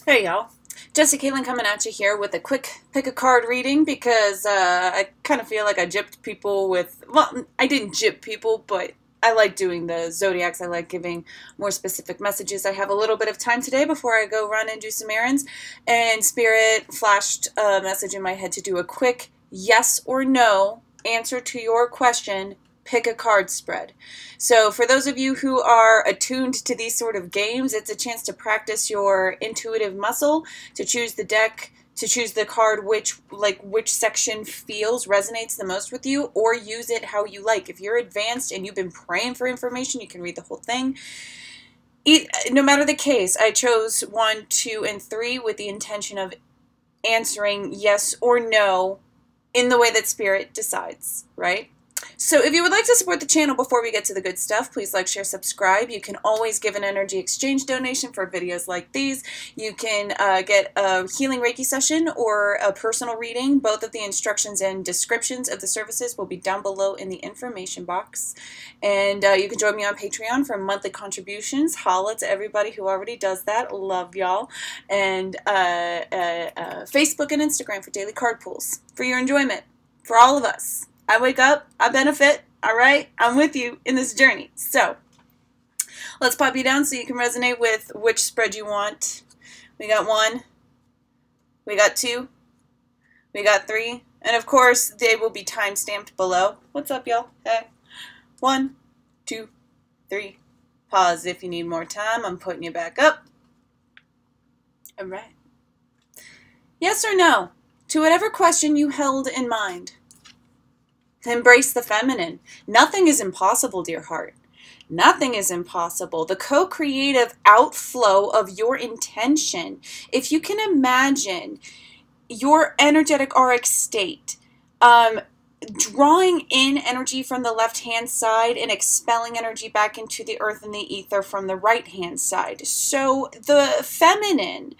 Hey y'all, Jessica Caitlin coming at you here with a quick pick a card reading because I kind of feel like I gypped people with, well, I didn't gyp people, but I like doing the zodiacs. I like giving more specific messages. I have a little bit of time today before I go run and do some errands, and Spirit flashed a message in my head to do a quick yes or no answer to your question. Pick a card spread. So for those of you who are attuned to these sort of games, it's a chance to practice your intuitive muscle, to choose the deck, to choose the card which section resonates the most with you, or use it how you like. If you're advanced and you've been praying for information, you can read the whole thing. No matter the case, I chose 1, 2, and 3 with the intention of answering yes or no in the way that Spirit decides, right? So if you would like to support the channel before we get to the good stuff, please like, share, subscribe. You can always give an energy exchange donation for videos like these. You can get a healing Reiki session or a personal reading. Both of the instructions and descriptions of the services will be down below in the information box. And you can join me on Patreon for monthly contributions. Holla to everybody who already does that. Love y'all. And Facebook and Instagram for daily card pulls. For your enjoyment. For all of us. I wake up, I benefit, all right? I'm with you in this journey. So, let's pop you down so you can resonate with which spread you want. We got 1, we got 2, we got 3, and of course, they will be time-stamped below. What's up, y'all? Hey. 1, 2, 3. Pause if you need more time. I'm putting you back up. All right. Yes or no to whatever question you held in mind. Embrace the feminine. Nothing is impossible, dear heart. Nothing is impossible. The co-creative outflow of your intention. If you can imagine your energetic auric state, drawing in energy from the left-hand side and expelling energy back into the earth and the ether from the right-hand side. So the feminine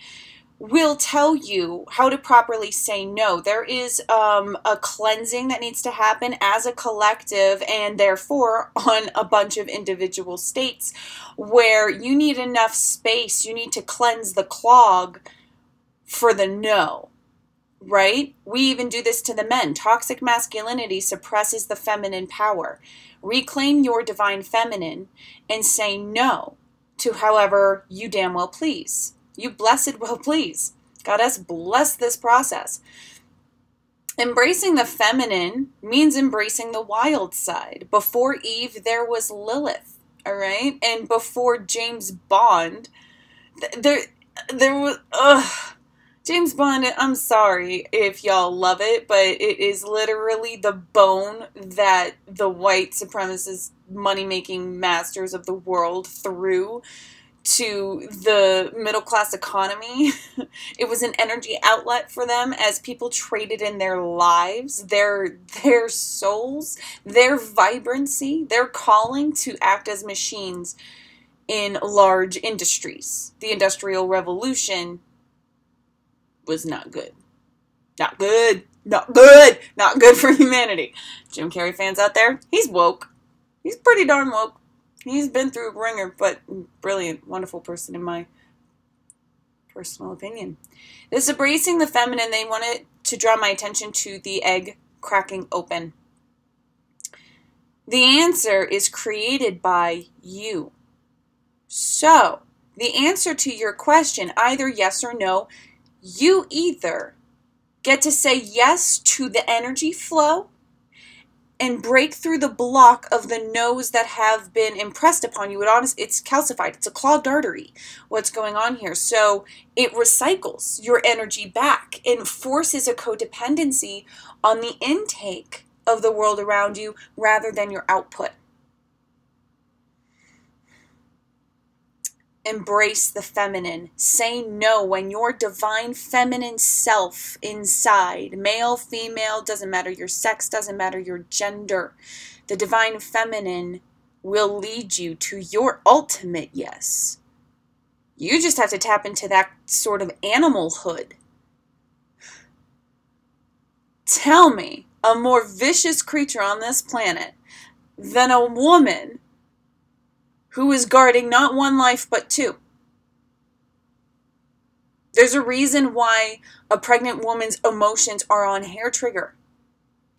will tell you how to properly say no. There is a cleansing that needs to happen as a collective and therefore on a bunch of individual states where you need enough space. You need to cleanse the clog for the no, right? We even do this to the men. Toxic masculinity suppresses the feminine power. Reclaim your divine feminine and say no to however you damn well please. You blessed well please. Goddess, bless this process. Embracing the feminine means embracing the wild side. Before Eve, there was Lilith, all right? And before James Bond, there was, James Bond, I'm sorry if y'all love it, but it is literally the bone that the white supremacist money-making masters of the world threw to the middle-class economy. It was an energy outlet for them as people traded in their lives, their souls, their vibrancy, their calling to act as machines in large industries. The Industrial Revolution was not good. Not good. Not good. Not good for humanity. Jim Carrey fans out there, he's woke. He's pretty darn woke. He's been through a ringer, but brilliant, wonderful person in my personal opinion. This embracing the feminine, they wanted to draw my attention to the egg cracking open. The answer is created by you. So, the answer to your question, either yes or no, you either get to say yes to the energy flow and break through the block of the no's that have been impressed upon you. It's calcified. It's a clogged artery, what's going on here. So it recycles your energy back and forces a codependency on the intake of the world around you rather than your output. Embrace the feminine. Say no when your divine feminine self inside, male, female, doesn't matter your sex, doesn't matter your gender. The divine feminine will lead you to your ultimate yes. You just have to tap into that sort of animalhood. Tell me a more vicious creature on this planet than a woman who is guarding not one life but two. There's a reason why a pregnant woman's emotions are on hair trigger.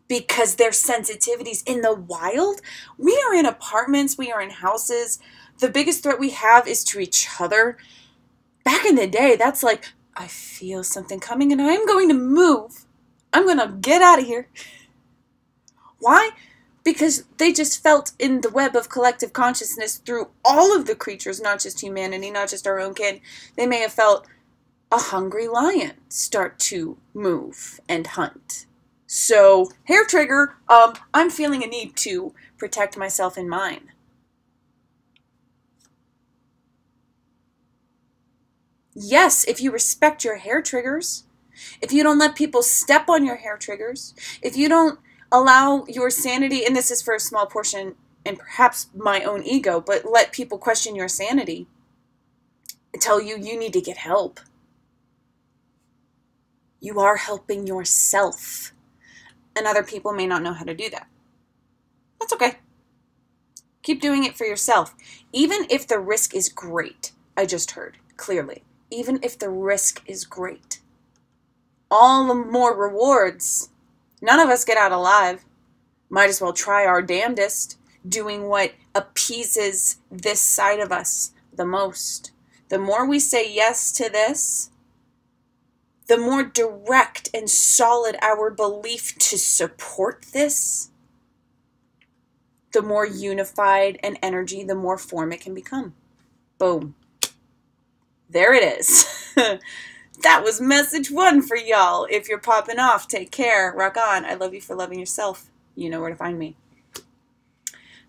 Because their sensitivities in the wild, we are in apartments, we are in houses. The biggest threat we have is to each other. Back in the day, that's like, I feel something coming and I'm going to move. I'm going to get out of here. Why? Because they just felt in the web of collective consciousness through all of the creatures, not just humanity, not just our own kin. They may have felt a hungry lion start to move and hunt. So, hair trigger, I'm feeling a need to protect myself and mine. Yes, if you respect your hair triggers, if you don't let people step on your hair triggers, if you don't allow your sanity, and this is for a small portion and perhaps my own ego, but let people question your sanity and tell you you need to get help. You are helping yourself. And other people may not know how to do that. That's okay. Keep doing it for yourself. Even if the risk is great, I just heard clearly. Even if the risk is great. All the more rewards. None of us get out alive. Might as well try our damnedest, doing what appeases this side of us the most. The more we say yes to this, the more direct and solid our belief to support this, the more unified an energy, the more form it can become. Boom. There it is. That was message 1 for y'all. If you're popping off, take care. Rock on. I love you for loving yourself. You know where to find me.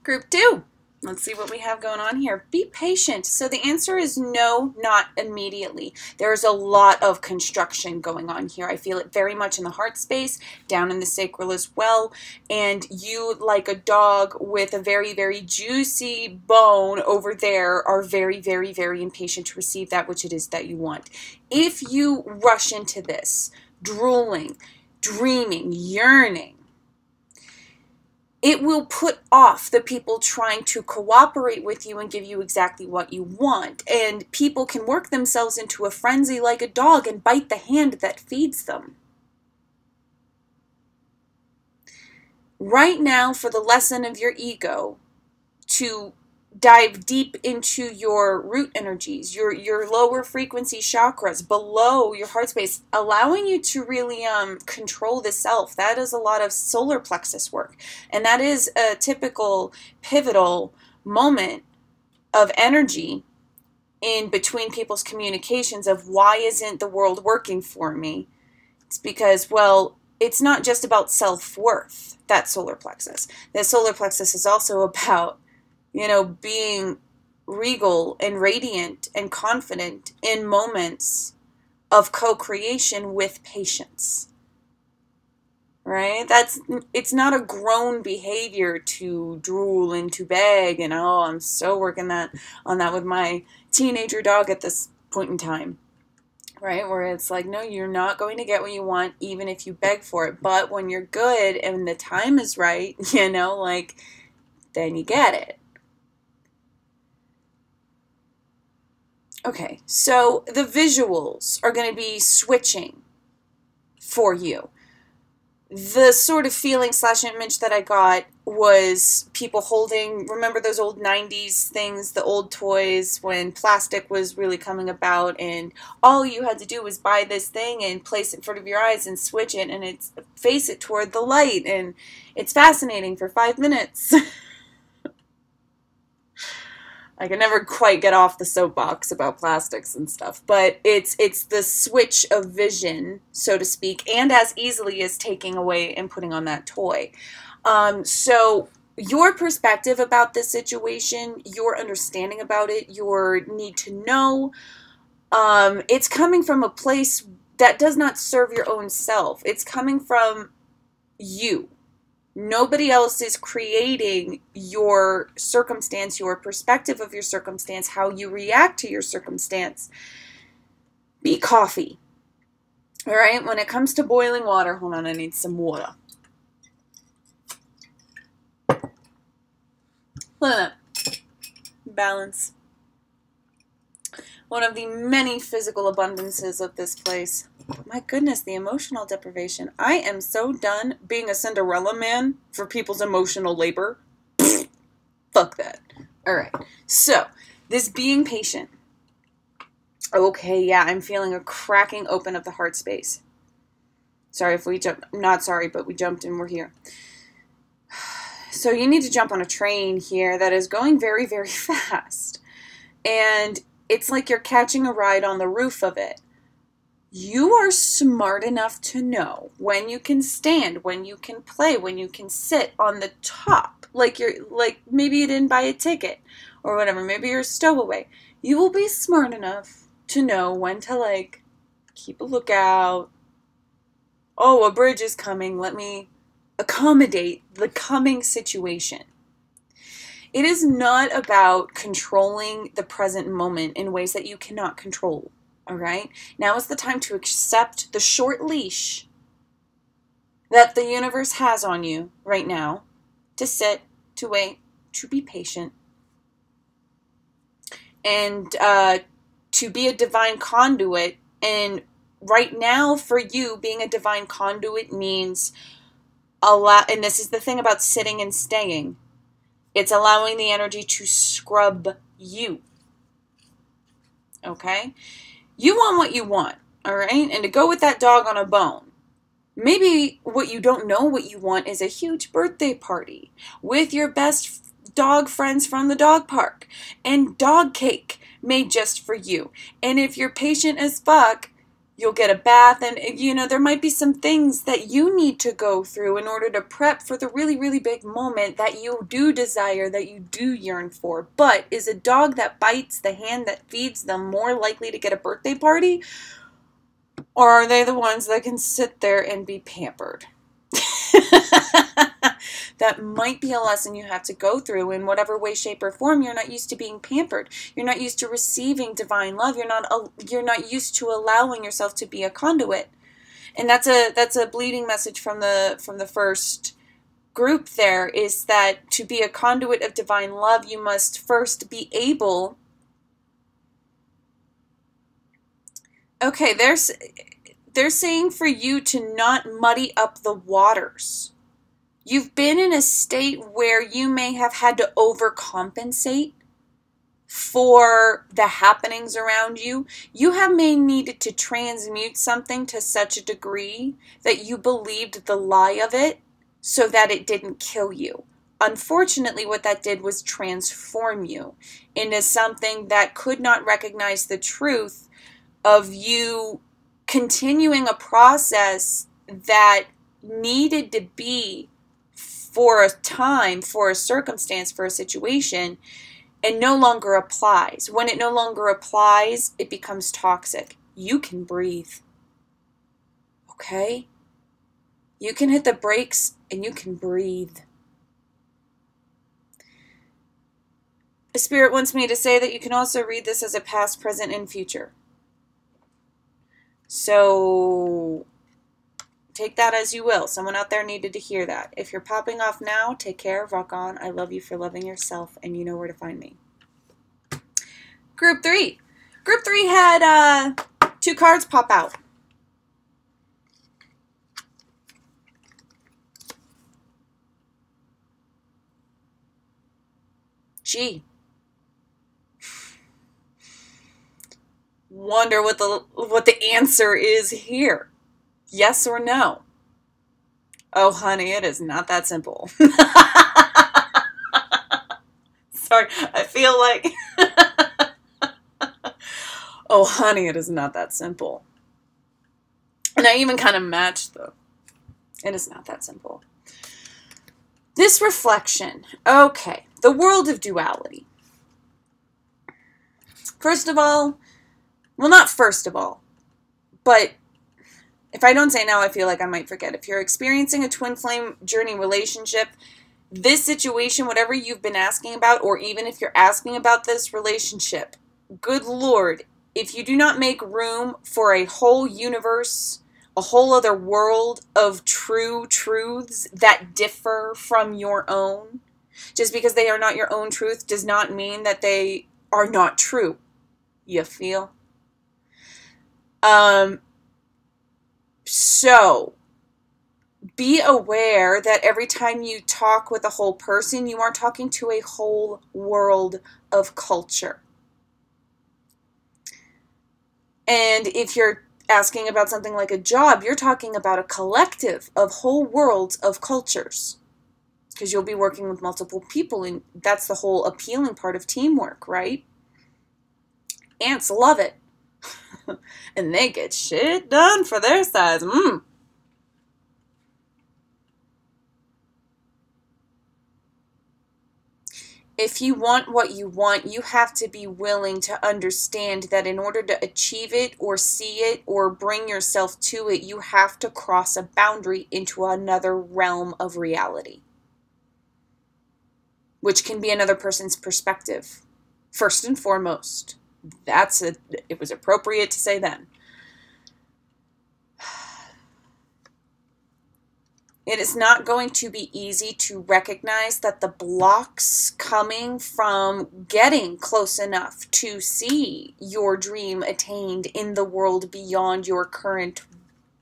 Group 2. Let's see what we have going on here. Be patient. So the answer is no, not immediately. There's a lot of construction going on here. I feel it very much in the heart space, down in the sacral as well. And you, like a dog with a very, very juicy bone over there, are very, very, very impatient to receive that which it is that you want. If you rush into this, drooling, dreaming, yearning, it will put off the people trying to cooperate with you and give you exactly what you want. And people can work themselves into a frenzy like a dog and bite the hand that feeds them. Right now, for the lesson of your ego, to dive deep into your root energies, your lower frequency chakras below your heart space, allowing you to really control the self. That is a lot of solar plexus work. And that is a typical pivotal moment of energy in between people's communications of why isn't the world working for me? It's because, well, it's not just about self-worth, that solar plexus. The solar plexus is also about being regal and radiant and confident in moments of co-creation with patience. Right? It's not a grown behavior to drool and to beg and, oh, I'm so working on that with my teenager dog at this point in time. Right? Where it's like, no, you're not going to get what you want even if you beg for it. But when you're good and the time is right, then you get it. Okay, so the visuals are going to be switching for you. The sort of feeling / image that I got was people holding, remember those old 90s things, the old toys when plastic was really coming about and all you had to do was buy this thing and place it in front of your eyes and switch it and face it toward the light and it's fascinating for 5 minutes. I can never quite get off the soapbox about plastics and stuff, but it's the switch of vision, so to speak, and as easily as taking away and putting on that toy. So your perspective about this situation, your understanding about it, your need to know, it's coming from a place that does not serve your own self. It's coming from you. Nobody else is creating your circumstance, your perspective of your circumstance, how you react to your circumstance. Be coffee. All right? When it comes to boiling water, hold on, I need some water. Look at that. Balance. one of the many physical abundances of this place. My goodness, the emotional deprivation. I am so done being a Cinderella man for people's emotional labor. Fuck that. Alright, so, this being patient. Okay, yeah, I'm feeling a cracking open of the heart space. Sorry if we jumped, not sorry, but we jumped and we're here. So you need to jump on a train here that is going very, very fast. And it's like you're catching a ride on the roof of it. You are smart enough to know when you can stand, when you can play, when you can sit on the top. Like maybe you didn't buy a ticket or whatever. Maybe you're a stowaway. You will be smart enough to know when to, like, keep a lookout. Oh, a bridge is coming. Let me accommodate the coming situation. It is not about controlling the present moment in ways that you cannot control, all right? Now is the time to accept the short leash that the universe has on you right now, to sit, to wait, to be patient, and to be a divine conduit. And right now for you, being a divine conduit means and this is the thing about sitting and staying, it's allowing the energy to scrub you. Okay? You want what you want, all right? And to go with that dog on a bone, maybe what you don't know what you want is a huge birthday party with your best dog friends from the dog park and dog cake made just for you. And if you're patient as fuck, you'll get a bath, and, you know, there might be some things that you need to go through in order to prep for the really, really big moment that you do desire, that you do yearn for. But is a dog that bites the hand that feeds them more likely to get a birthday party? Or are they the ones that can sit there and be pampered? That might be a lesson you have to go through in whatever way, shape, or form. You're not used to being pampered. You're not used to receiving divine love. You're not used to allowing yourself to be a conduit. And that's a bleeding message from the first group there, is that to be a conduit of divine love, you must first be able. Okay, they're saying for you to not muddy up the waters. You've been in a state where you may have had to overcompensate for the happenings around you. You may needed to transmute something to such a degree that you believed the lie of it so that it didn't kill you. Unfortunately, what that did was transform you into something that could not recognize the truth of you continuing a process that needed to be for a time, for a circumstance, for a situation, and no longer applies. When it no longer applies, it becomes toxic. You can breathe. Okay? You can hit the brakes and you can breathe. The Spirit wants me to say that you can also read this as a past, present, and future. So take that as you will. Someone out there needed to hear that. If you're popping off now, take care, rock on. I love you for loving yourself, and you know where to find me. Group 3. Group 3 had 2 cards pop out. Gee. Wonder what the answer is here. Yes or no? Oh, honey, it is not that simple. Sorry, I feel like... Oh, honey, it is not that simple. And I even kind of matched, though. It is not that simple. This reflection. Okay, the world of duality. First of all, well, not first of all, but if I don't say now, I feel like I might forget. If you're experiencing a twin flame journey relationship, this situation, whatever you've been asking about, or even if you're asking about this relationship, good Lord, if you do not make room for a whole universe, a whole other world of true truths that differ from your own, just because they are not your own truth does not mean that they are not true. You feel? So be aware that every time you talk with a whole person, you are talking to a whole world of culture. And if you're asking about something like a job, you're talking about a collective of whole worlds of cultures. Because you'll be working with multiple people, and that's the whole appealing part of teamwork, right? Ants love it. And they get shit done for their size. If you want what you want, you have to be willing to understand that in order to achieve it or see it or bring yourself to it, you have to cross a boundary into another realm of reality, which can be another person's perspective. First and foremost, it was appropriate to say then. It is not going to be easy to recognize that the blocks coming from getting close enough to see your dream attained in the world beyond your current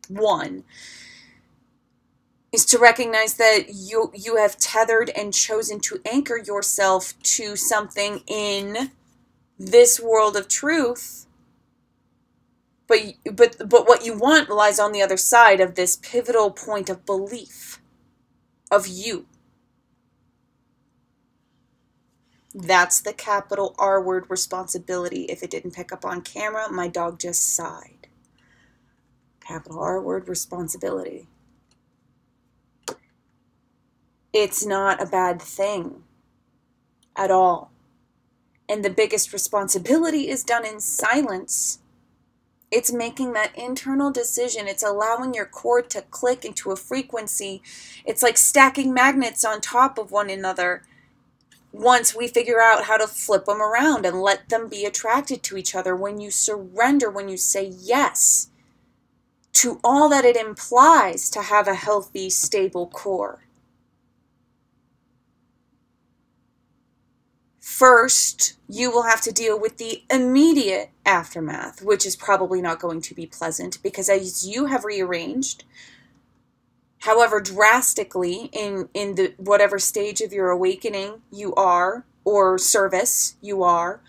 one is to recognize that you have tethered and chosen to anchor yourself to something in this world of truth. But what you want lies on the other side of this pivotal point of belief of you. That's the capital R word, responsibility. If it didn't pick up on camera, my dog just sighed. Capital R word, responsibility. It's not a bad thing at all. And the biggest responsibility is done in silence. It's making that internal decision. It's allowing your cord to click into a frequency. It's like stacking magnets on top of one another. Once we figure out how to flip them around and let them be attracted to each other, when you surrender, when you say yes to all that it implies to have a healthy, stable core. First, you will have to deal with the immediate aftermath, which is probably not going to be pleasant, because as you have rearranged, however drastically in the whatever stage of your awakening you are, or service you are,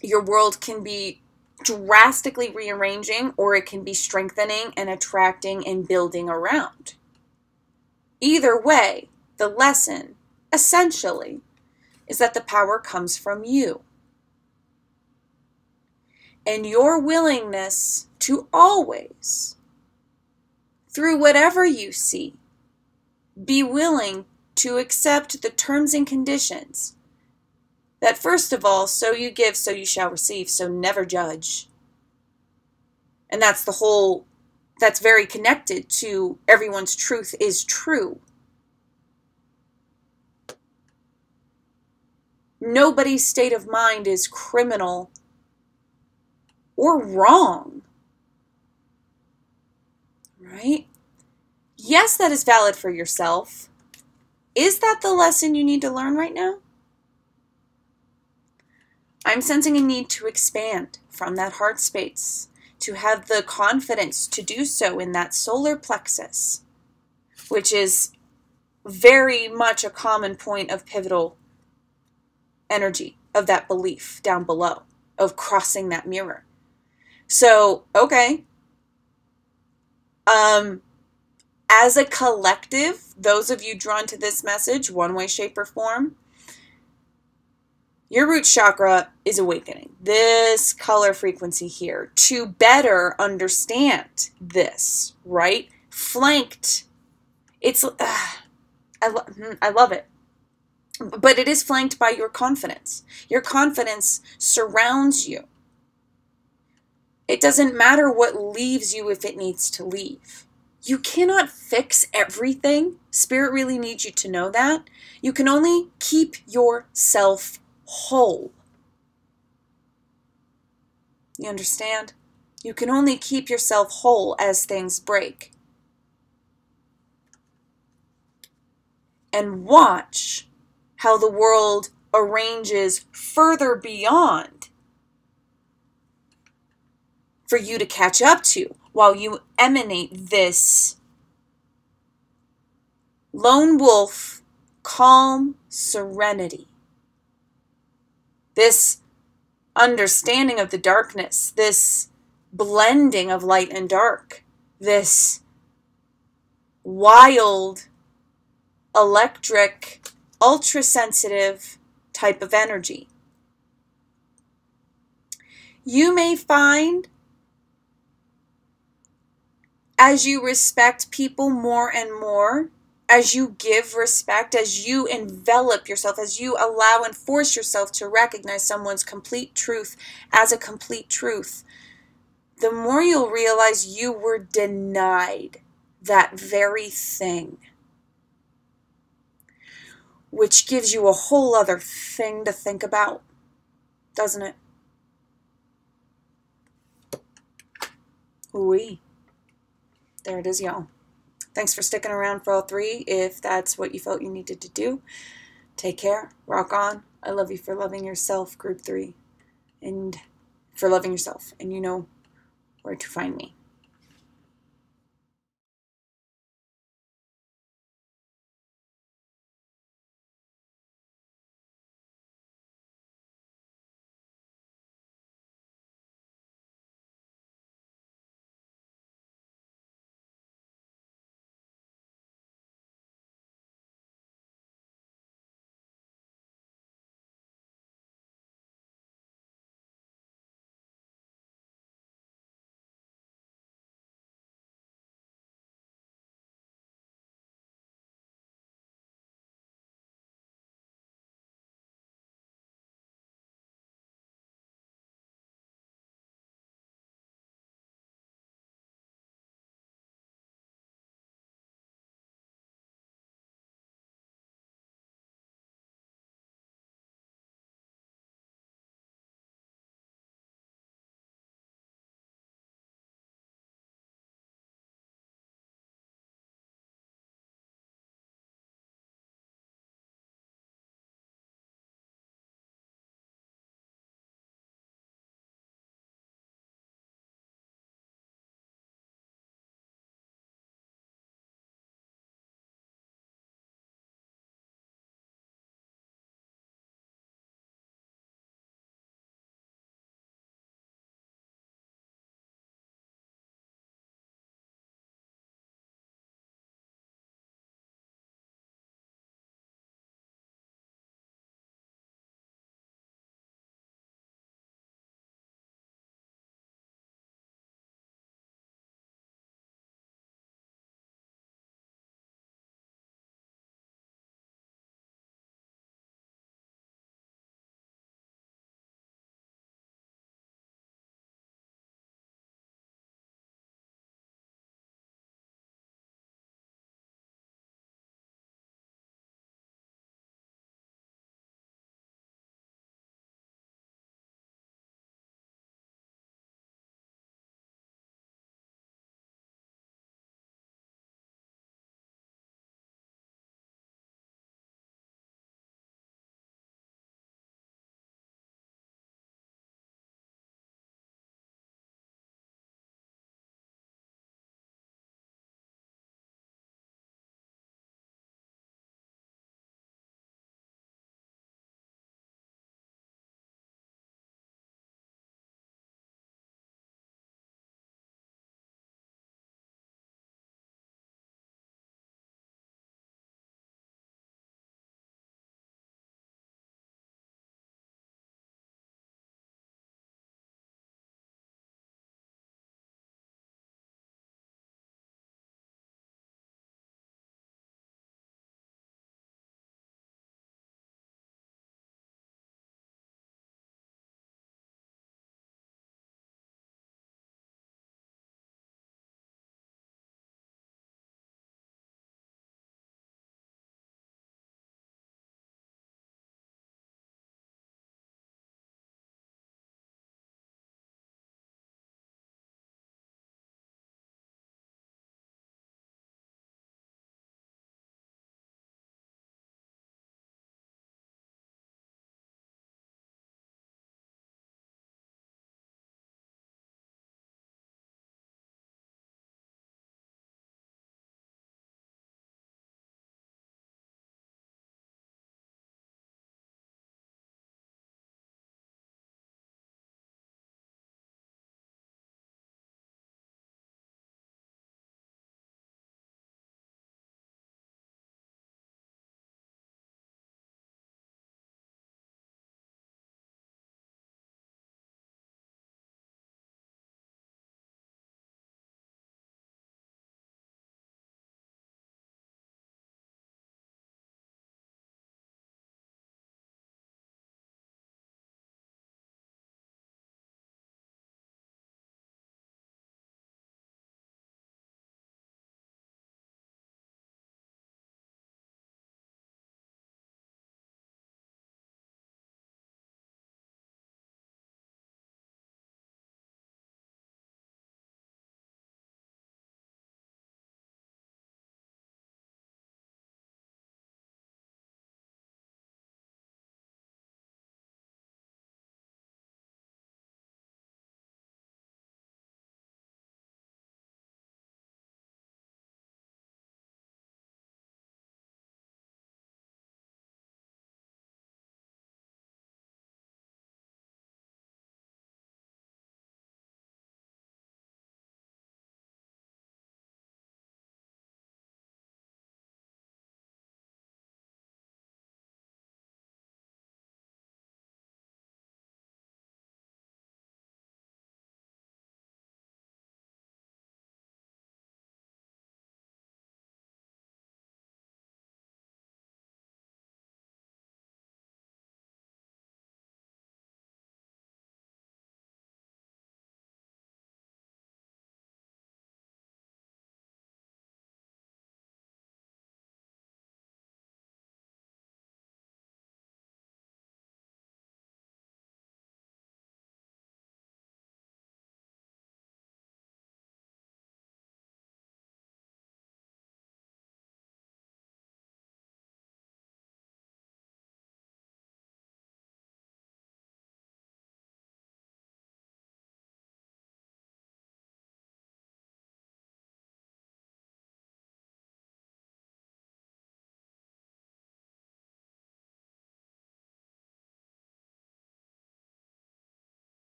your world can be drastically rearranging, or it can be strengthening and attracting and building around. Either way, the lesson, essentially, is that the power comes from you. And your willingness to always, through whatever you see, be willing to accept the terms and conditions. That first of all, so you give, so you shall receive, so never judge. And that's very connected to everyone's truth is true. Nobody's state of mind is criminal or wrong, right? Yes, that is valid for yourself. Is that the lesson you need to learn right now? I'm sensing a need to expand from that heart space, to have the confidence to do so in that solar plexus, which is very much a common point of pivotal energy, of that belief down below, of crossing that mirror. So, okay. As a collective, those of you drawn to this message, one way, shape, or form, your root chakra is awakening. This color frequency here, to better understand this, right? Flanked. It's, I love it. But it is flanked by your confidence. Your confidence surrounds you. It doesn't matter what leaves you if it needs to leave. You cannot fix everything. Spirit really needs you to know that. You can only keep yourself whole. You understand? You can only keep yourself whole as things break. And watch how the world arranges further beyond for you to catch up to while you emanate this lone wolf, calm serenity. This understanding of the darkness, this blending of light and dark, this wild, electric, ultra-sensitive type of energy. You may find, as you respect people more and more, as you give respect, as you envelop yourself, as you allow and force yourself to recognize someone's complete truth as a complete truth, the more you'll realize you were denied that very thing, which gives you a whole other thing to think about, doesn't it? Ooh-wee. There it is, y'all. Thanks for sticking around for all three, if that's what you felt you needed to do. Take care. Rock on. I love you for loving yourself, group 3. And for loving yourself. And you know where to find me.